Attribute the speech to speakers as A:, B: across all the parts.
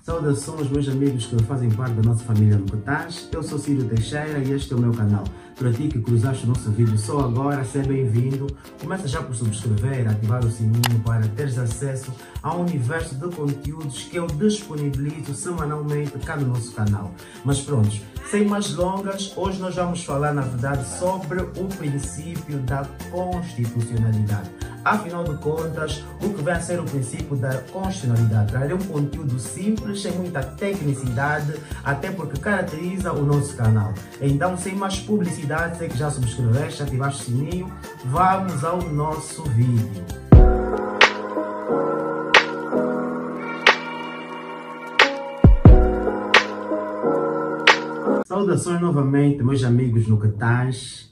A: Saudações, meus amigos que fazem parte da nossa família Lucatás. Eu sou Círio Teixeira e este é o meu canal. Para ti que cruzaste o nosso vídeo só agora, seja bem-vindo. Começa já por subscrever, ativar o sininho para teres acesso ao universo de conteúdos que eu disponibilizo semanalmente cá no nosso canal. Mas pronto, sem mais delongas, hoje nós vamos falar, na verdade, sobre o princípio da constitucionalidade. Afinal de contas, o que vem a ser o princípio da constitucionalidade? Trarei um conteúdo simples, sem muita tecnicidade, até porque caracteriza o nosso canal. Então, sem mais publicidade, sei que já subscreveste, ativaste o sininho, vamos ao nosso vídeo. Saudações novamente, meus amigos Lucatás.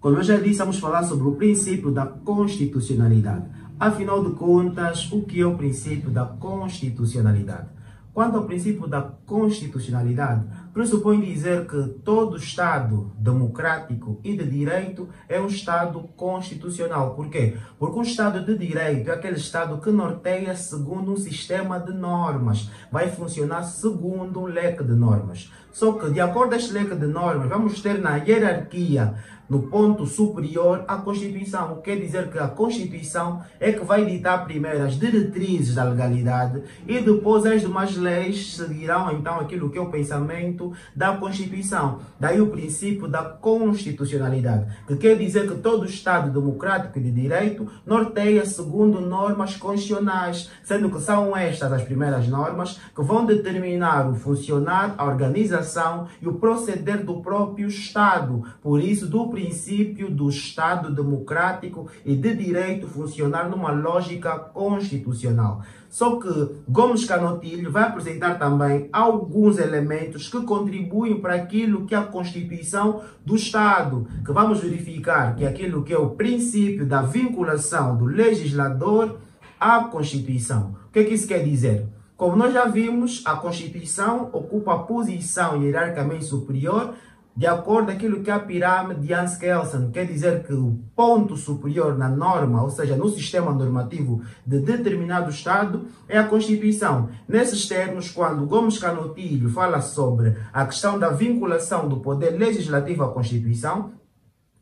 A: Como eu já disse, vamos falar sobre o princípio da constitucionalidade. Afinal de contas, o que é o princípio da constitucionalidade? Quanto ao princípio da constitucionalidade, pressupõe dizer que todo Estado democrático e de direito é um Estado constitucional. Por quê? Porque um Estado de direito é aquele Estado que norteia segundo um sistema de normas, vai funcionar segundo um leque de normas. Só que, de acordo com este leque de normas, vamos ter na hierarquia, no ponto superior, a Constituição. Quer dizer que a Constituição é que vai ditar primeiro as diretrizes da legalidade e depois as demais leis seguirão então aquilo que é o pensamento da Constituição. Daí o princípio da constitucionalidade, que quer dizer que todo Estado democrático e de direito norteia segundo normas constitucionais, sendo que são estas as primeiras normas que vão determinar o funcionar, a organização e o proceder do próprio Estado. Por isso, do princípio do Estado democrático e de direito funcionar numa lógica constitucional. Só que Gomes Canotilho vai apresentar também alguns elementos que contribuem para aquilo que é a Constituição do Estado, que vamos verificar que é aquilo que é o princípio da vinculação do legislador à Constituição. O que é que isso quer dizer? Como nós já vimos, a Constituição ocupa a posição hierarquicamente superior de acordo com aquilo que é a pirâmide de Hans Kelsen, quer dizer que o ponto superior na norma, ou seja, no sistema normativo de determinado Estado, é a Constituição. Nesses termos, quando Gomes Canotilho fala sobre a questão da vinculação do poder legislativo à Constituição,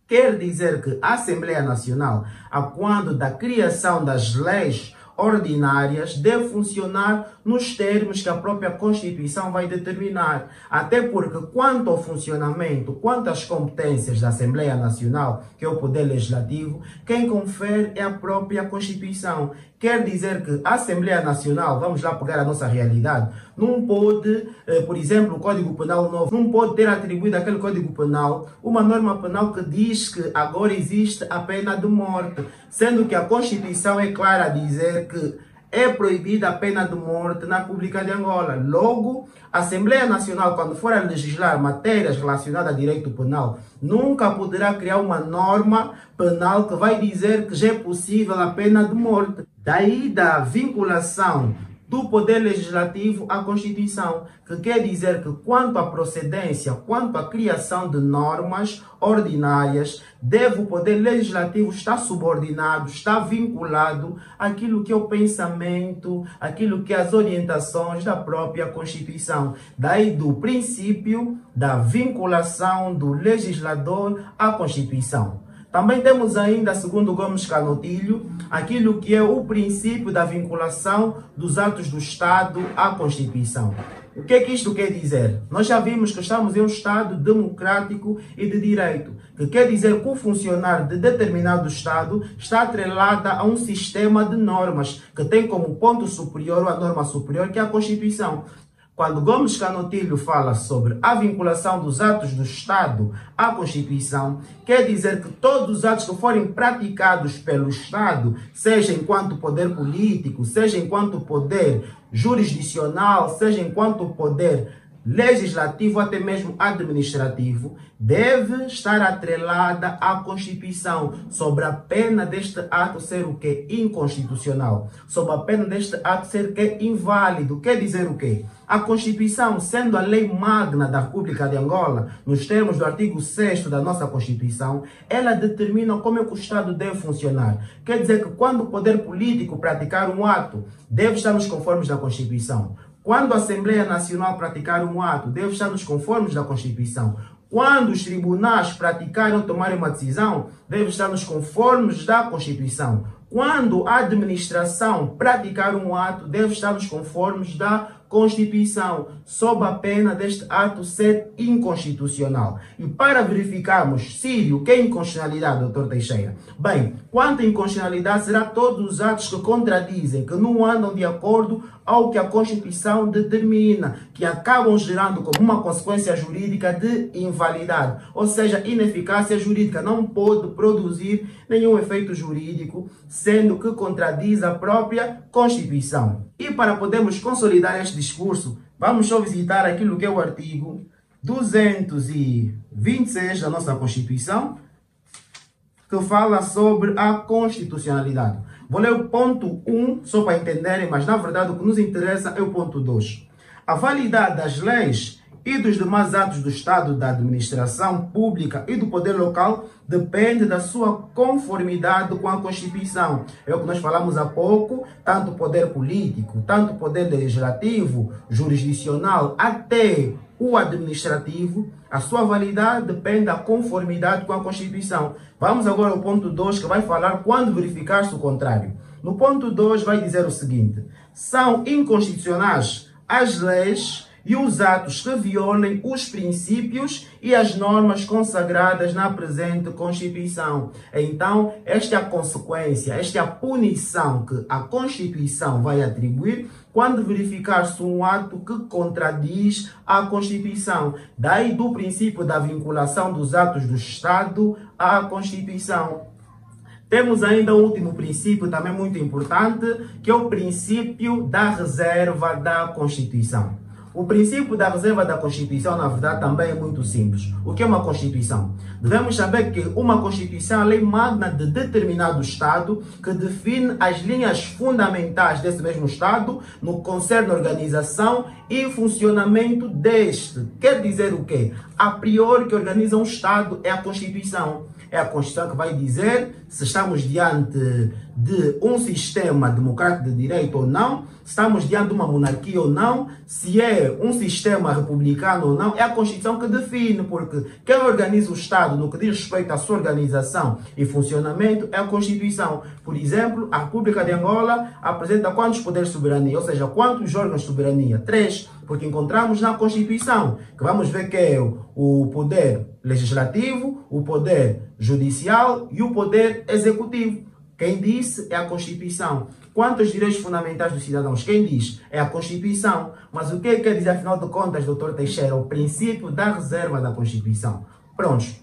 A: quer dizer que a Assembleia Nacional, a quando da criação das leis ordinárias, deve funcionar nos termos que a própria Constituição vai determinar. Até porque, quanto ao funcionamento, quanto às competências da Assembleia Nacional, que é o poder legislativo, quem confere é a própria Constituição. Quer dizer que a Assembleia Nacional, vamos lá pegar a nossa realidade, não pode, por exemplo, o Código Penal novo, não pode ter atribuído àquele Código Penal uma norma penal que diz que agora existe a pena de morte, sendo que a Constituição é clara a dizer que é proibida a pena de morte na República de Angola. Logo, a Assembleia Nacional, quando for a legislar matérias relacionadas a direito penal, nunca poderá criar uma norma penal que vai dizer que já é possível a pena de morte. Daí da vinculação do Poder Legislativo à Constituição, que quer dizer que quanto à procedência, quanto à criação de normas ordinárias, deve o Poder Legislativo estar subordinado, estar vinculado àquilo que é o pensamento, àquilo que é as orientações da própria Constituição. Daí do princípio da vinculação do legislador à Constituição. Também temos ainda, segundo Gomes Canotilho, aquilo que é o princípio da vinculação dos atos do Estado à Constituição. O que é que isto quer dizer? Nós já vimos que estamos em um Estado democrático e de direito, que quer dizer que o funcionar de determinado Estado está atrelada a um sistema de normas, que tem como ponto superior, ou a norma superior, que é a Constituição. Quando Gomes Canotilho fala sobre a vinculação dos atos do Estado à Constituição, quer dizer que todos os atos que forem praticados pelo Estado, seja enquanto poder político, seja enquanto poder jurisdicional, seja enquanto poder legislativo, até mesmo administrativo, deve estar atrelada à Constituição, sob a pena deste ato ser o que? Inconstitucional. Sob a pena deste ato ser que? Inválido. Quer dizer o quê? A Constituição, sendo a lei magna da República de Angola, nos termos do artigo 6º da nossa Constituição, ela determina como é que o Estado deve funcionar. Quer dizer que quando o poder político praticar um ato, deve estar nos conformes da Constituição. Quando a Assembleia Nacional praticar um ato, deve estar nos conformes da Constituição. Quando os tribunais praticarem ou tomarem uma decisão, deve estar nos conformes da Constituição. Quando a administração praticar um ato, deve estar nos conformes da Constituição, sob a pena deste ato ser inconstitucional. E para verificarmos se o que é inconstitucionalidade, doutor Teixeira? Bem, quanto à inconstitucionalidade, será todos os atos que contradizem, que não andam de acordo ao que a Constituição determina, que acabam gerando como uma consequência jurídica de invalidade, ou seja, ineficácia jurídica, não pode produzir nenhum efeito jurídico, sendo que contradiz a própria Constituição. E para podermos consolidar este discurso, vamos só visitar aquilo que é o artigo 226 da nossa Constituição, que fala sobre a constitucionalidade. Vou ler o ponto 1, só para entenderem, mas na verdade o que nos interessa é o ponto 2. A validade das leis e dos demais atos do Estado, da administração pública e do poder local depende da sua conformidade com a Constituição. É o que nós falamos há pouco, tanto o poder político, tanto o poder legislativo, jurisdicional, até o administrativo, a sua validade depende da conformidade com a Constituição. Vamos agora ao ponto 2, que vai falar quando verificar-se o contrário. No ponto 2 vai dizer o seguinte: são inconstitucionais as leis e os atos que violem os princípios e as normas consagradas na presente Constituição. Então, esta é a consequência, esta é a punição que a Constituição vai atribuir quando verificar-se um ato que contradiz a Constituição. Daí do princípio da vinculação dos atos do Estado à Constituição. Temos ainda o último princípio, também muito importante, que é o princípio da reserva da Constituição. O princípio da reserva da Constituição, na verdade, também é muito simples. O que é uma Constituição? Devemos saber que uma Constituição é a lei magna de determinado Estado que define as linhas fundamentais desse mesmo Estado no que concerne a organização e funcionamento deste. Quer dizer o quê? A priori, que organiza um Estado é a Constituição. É a Constituição que vai dizer se estamos diante de um sistema democrático de direito ou não, se estamos diante de uma monarquia ou não, se é um sistema republicano ou não. É a Constituição que define, porque quem organiza o Estado no que diz respeito à sua organização e funcionamento é a Constituição. Por exemplo, a República de Angola apresenta quantos poderes de soberania, ou seja, quantos órgãos de soberania? 3, porque encontramos na Constituição, que vamos ver que é o poder legislativo, o poder judicial e o poder executivo. Quem disse é a Constituição. Quanto aos direitos fundamentais dos cidadãos, quem diz é a Constituição. Mas o que quer dizer, afinal de contas, doutor Teixeira? O princípio da reserva da Constituição. Prontos.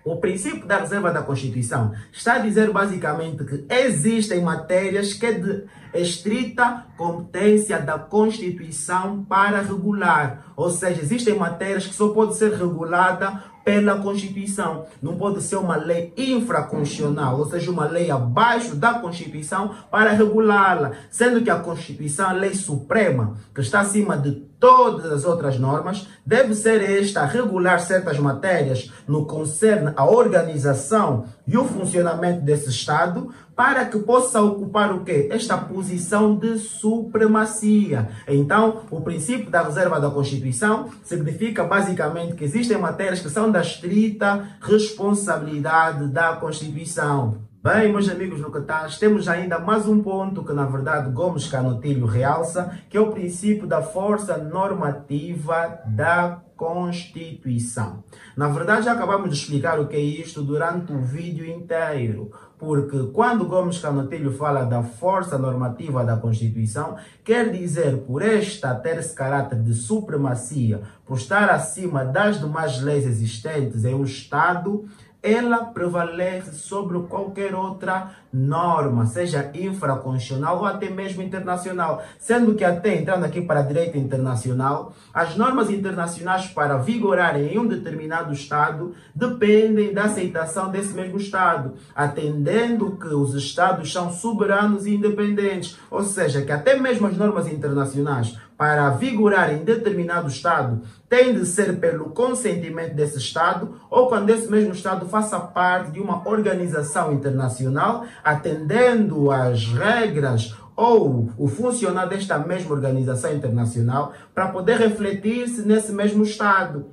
A: O princípio da reserva da Constituição está a dizer basicamente que existem matérias que é de estrita competência da Constituição para regular. Ou seja, existem matérias que só podem ser reguladas pela Constituição. Não pode ser uma lei infraconstitucional, ou seja, uma lei abaixo da Constituição para regulá-la. Sendo que a Constituição é a lei suprema, que está acima de todas as outras normas, deve ser esta a regular certas matérias no que concerne a organização e o funcionamento desse Estado, para que possa ocupar o quê? Esta posição de supremacia. Então, o princípio da reserva da Constituição significa basicamente que existem matérias que são da estrita responsabilidade da Constituição. Bem, meus amigos no Catas, temos ainda mais um ponto que, na verdade, Gomes Canotilho realça, que é o princípio da força normativa da Constituição. Na verdade, já acabamos de explicar o que é isto durante o vídeo inteiro, porque quando Gomes Canotilho fala da força normativa da Constituição, quer dizer, por esta ter esse caráter de supremacia, por estar acima das demais leis existentes em um Estado, ela prevalece sobre qualquer outra norma, seja infraconstitucional ou até mesmo internacional. Sendo que até entrando aqui para a direito internacional, as normas internacionais para vigorarem em um determinado Estado dependem da aceitação desse mesmo Estado, atendendo que os Estados são soberanos e independentes. Ou seja, que até mesmo as normas internacionais para vigorar em determinado Estado tem de ser pelo consentimento desse Estado ou quando esse mesmo Estado faça parte de uma organização internacional, atendendo às regras ou o funcionar desta mesma organização internacional para poder refletir-se nesse mesmo Estado.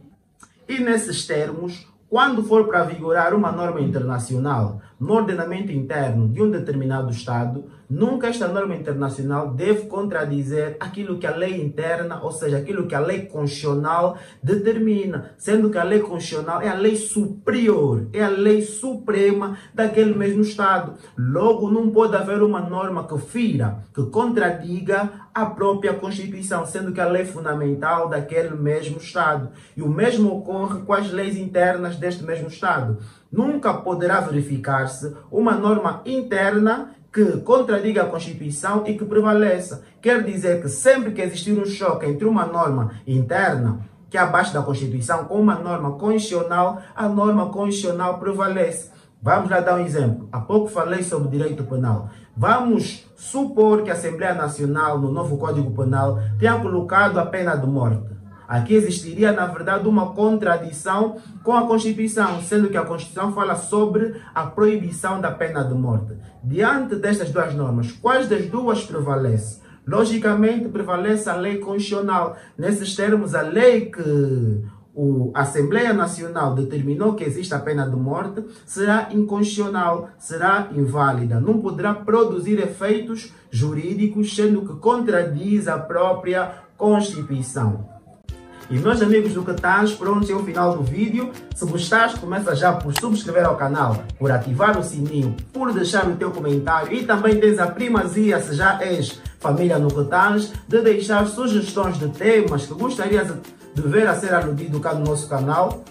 A: E nesses termos, quando for para vigorar uma norma internacional no ordenamento interno de um determinado Estado, nunca esta norma internacional deve contradizer aquilo que a lei interna, ou seja, aquilo que a lei constitucional determina, sendo que a lei constitucional é a lei superior, é a lei suprema daquele mesmo Estado. Logo, não pode haver uma norma que fira, que contradiga a própria Constituição, sendo que a lei fundamental daquele mesmo Estado. E o mesmo ocorre com as leis internas deste mesmo Estado. Nunca poderá verificar-se uma norma interna que contradiga a Constituição e que prevaleça. Quer dizer que sempre que existir um choque entre uma norma interna, que é abaixo da Constituição, com uma norma constitucional, a norma constitucional prevalece. Vamos lá dar um exemplo. Há pouco falei sobre direito penal. Vamos supor que a Assembleia Nacional, no novo Código Penal, tenha colocado a pena de morte. Aqui existiria, na verdade, uma contradição com a Constituição, sendo que a Constituição fala sobre a proibição da pena de morte. Diante destas duas normas, quais das duas prevalece? Logicamente, prevalece a lei constitucional. Nesses termos, a lei que a Assembleia Nacional determinou que existe a pena de morte será inconstitucional, será inválida, não poderá produzir efeitos jurídicos, sendo que contradiz a própria Constituição. E meus amigos do Catanhos, pronto, é o final do vídeo. Se gostaste, começa já por subscrever ao canal, por ativar o sininho, por deixar o teu comentário e também tens a primazia, se já és família no Catanhos, de deixar sugestões de temas que gostarias de ver a ser aludido cá no nosso canal,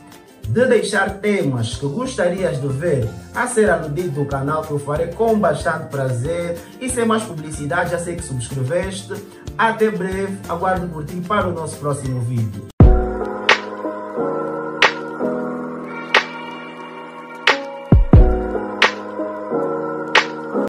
A: de deixar temas que gostarias de ver a ser aludido no canal, que eu farei com bastante prazer. E sem mais publicidade, já sei que subscreveste. Até breve, aguardo por ti para o nosso próximo vídeo.